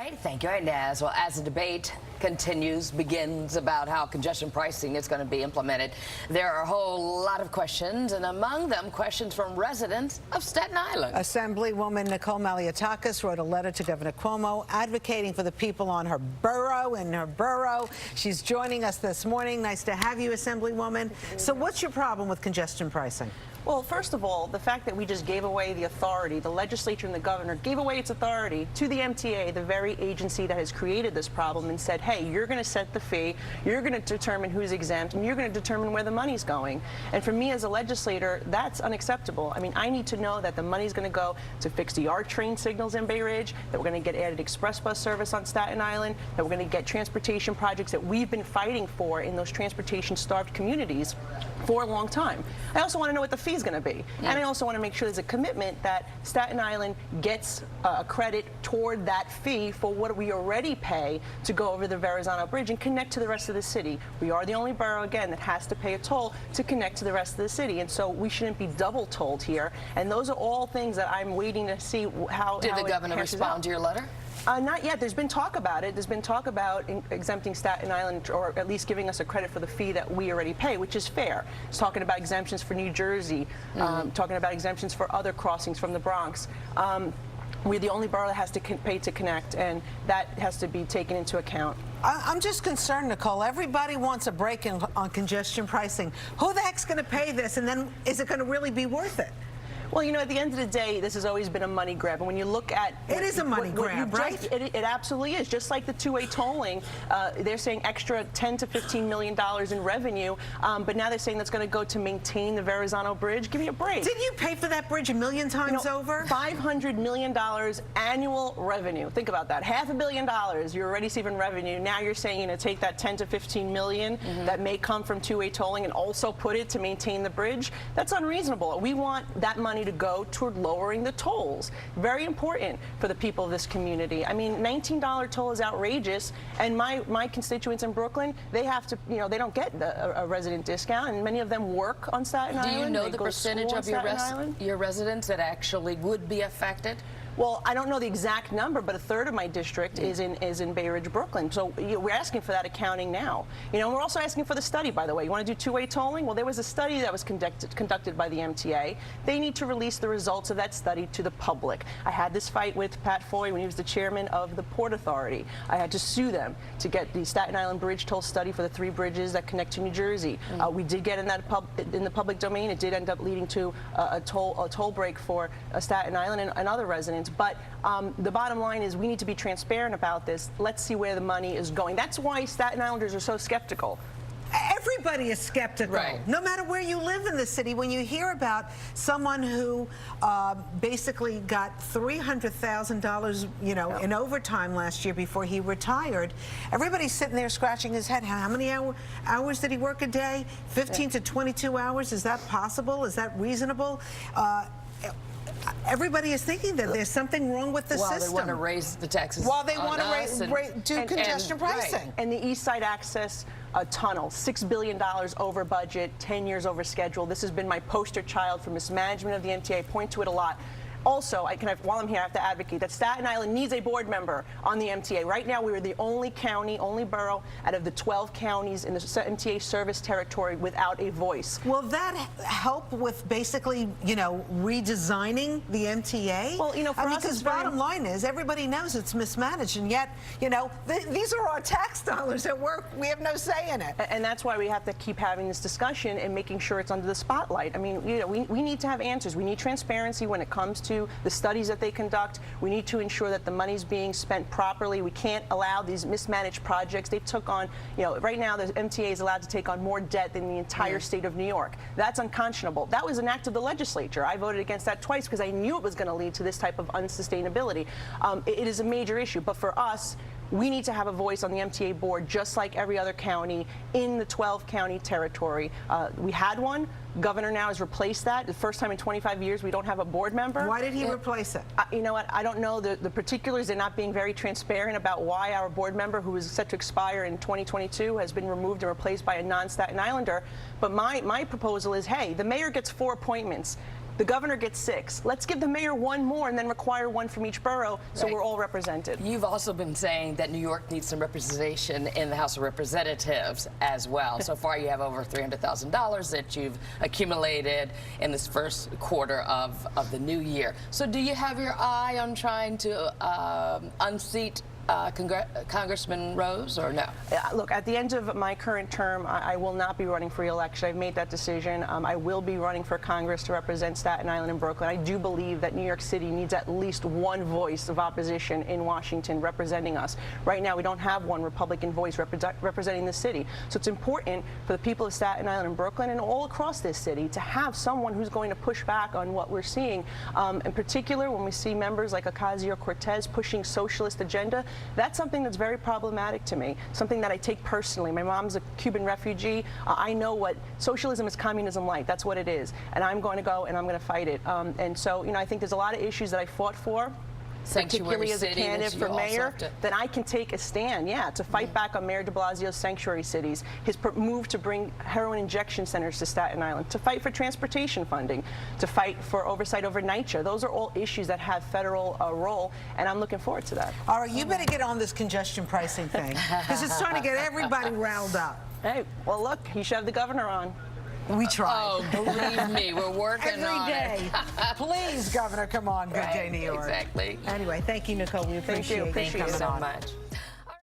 right, thank you, Inez. Well, as the debate begins about how congestion pricing is going to be implemented, there are a whole lot of questions, and among them, questions from residents of Staten Island. Assemblywoman Nicole Malliotakis wrote a letter to Governor Cuomo advocating for the people on her borough and her borough. She's joining us this morning. Nice to have you, Assemblywoman. So what's your problem with congestion pricing? Well, first of all, the fact that we just gave away the authority, the legislature and the governor gave away its authority to the MTA, the very agency that has created this problem, and said, hey, you're going to set the fee, you're going to determine who's exempt, and you're going to determine where the money's going. And for me as a legislator, that's unacceptable. I mean, I need to know that the money's going to go to fix the ART train signals in Bay Ridge, that we're going to get added express bus service on Staten Island, that we're going to get transportation projects that we've been fighting for in those transportation-starved communities for a long time. I also want to know what the fee is going to be. And I also want to make sure there's a commitment that Staten Island gets a credit toward that fee for what we already pay to go over the Verrazzano Bridge and connect to the rest of the city. We are the only borough, again, that has to pay a toll to connect to the rest of the city. And so we shouldn't be double tolled here. And those are all things that I'm waiting to see how Did the governor respond to your letter? Not yet. There's been talk about it. There's been talk about exempting Staten Island, or at least giving us a credit for the fee that we already pay, which is fair. It's talking about exemptions for New Jersey, talking about exemptions for other crossings from the Bronx. We're the only borough that has to pay to connect, and that has to be taken into account. I'm just concerned, Nicole. Everybody wants a break on congestion pricing. Who the heck's going to pay this, and then is it going to really be worth it? Well, you know, at the end of the day, this has always been a money grab. And when you look at... It is a money grab, right? It absolutely is. Just like the two-way tolling, they're saying extra $10 to $15 million in revenue, but now they're saying that's going to go to maintain the Verrazzano Bridge. Give me a break. Didn't you pay for that bridge a million times over? $500 million annual revenue. Think about that. $500 million you're already receiving revenue. Now you're saying you're going to take that 10 to 15 million that may come from two-way tolling and also put it to maintain the bridge. That's unreasonable. We want that money to go toward lowering the tolls. Very important for the people of this community. I mean, $19 toll is outrageous, and my constituents in Brooklyn, they have to, you know, they don't get a resident discount, and many of them work on Staten Island. Do you know the percentage of your residents that actually would be affected? Well, I don't know the exact number, but a third of my district is in Bay Ridge, Brooklyn. So we're asking for that accounting now. You know, and we're also asking for the study, by the way. You want to do two-way tolling? Well, there was a study that was conducted by the MTA. They need to release the results of that study to the public. I had this fight with Pat Foy when he was the chairman of the Port Authority. I had to sue them to get the Staten Island Bridge toll study for the 3 bridges that connect to New Jersey. We did get in the public domain. It did end up leading to a toll break for Staten Island and other residents. But the bottom line is we need to be transparent about this. Let's see where the money is going. That's why Staten Islanders are so skeptical. Everybody is skeptical, right? No matter where you live in the city. When you hear about someone who basically got $300,000, you know, in overtime last year before he retired, everybody's sitting there scratching his head. How many hours did he work a day? 15 to 22 hours? Is that possible? Is that reasonable? Everybody is thinking that there's something wrong with the system. While they want to raise the taxes. While they want to do congestion pricing. Right. And the East Side Access tunnel, $6 billion over budget, 10 years over schedule. This has been my poster child for mismanagement of the MTA. I point to it a lot. Also, while I'm here, I have to advocate that Staten Island needs a board member on the MTA. Right now, we are the only county, only borough out of the 12 counties in the MTA service territory without a voice. Will that help with basically, you know, redesigning the MTA? Well, you know, for us, because bottom line is everybody knows it's mismanaged, and yet, you know, these are our tax dollars at work. We have no say in it. And that's why we have to keep having this discussion and making sure it's under the spotlight. I mean, you know, we need to have answers. We need transparency when it comes to the studies that they conduct. We need to ensure that the money's being spent properly. We can't allow these mismanaged projects. They took on, you know, right now the MTA is allowed to take on more debt than the entire state of New York. That's unconscionable. That was an act of the legislature. I voted against that twice because I knew it was going to lead to this type of unsustainability. It is a major issue, but for us, we need to have a voice on the MTA board just like every other county in the 12-county territory. We had one. Governor now has replaced that. The first time in 25 years we don't have a board member. Why did he replace it? You know what? I don't know the particulars. They're not being very transparent about why our board member, who is set to expire in 2022, has been removed and replaced by a non-Staten Islander. But my proposal is, hey, the mayor gets 4 appointments. The governor gets 6. Let's give the mayor 1 more and then require 1 from each borough so we're all represented. You've also been saying that New York needs some representation in the House of Representatives as well. So far, you have over $300,000 that you've accumulated in this first quarter of the new year. So do you have your eye on trying to unseat Congressman Rose, or no? Look, at the end of my current term, I will not be running for re-election. I've made that decision. I will be running for Congress to represent Staten Island and Brooklyn. I do believe that New York City needs at least 1 voice of opposition in Washington representing us. Right now, we don't have 1 Republican voice representing the city. So it's important for the people of Staten Island and Brooklyn and all across this city to have someone who's going to push back on what we're seeing. In particular, when we see members like Ocasio-Cortez pushing socialist agenda, that's something that's very problematic to me, something that I take personally. My mom's a Cuban refugee. I know what socialism is communism like. That's what it is. And I'm going to go and I'm going to fight it. And so, I think there's a lot of issues that I fought for, particularly as a candidate for mayor, that I can take a stand, to fight back on Mayor de Blasio's sanctuary cities, his move to bring heroin injection centers to Staten Island, to fight for transportation funding, to fight for oversight over NYCHA. Those are all issues that have federal role, and I'm looking forward to that. All right, you better get on this congestion pricing thing, because it's starting to get everybody riled up. Hey, well, look, you should have the governor on. We try. Oh, believe me, we're working on it. Every day. Please, Governor, come on. Good day, New York. Exactly. Anyway, thank you, Nicole. We appreciate you Thank you coming so on. much.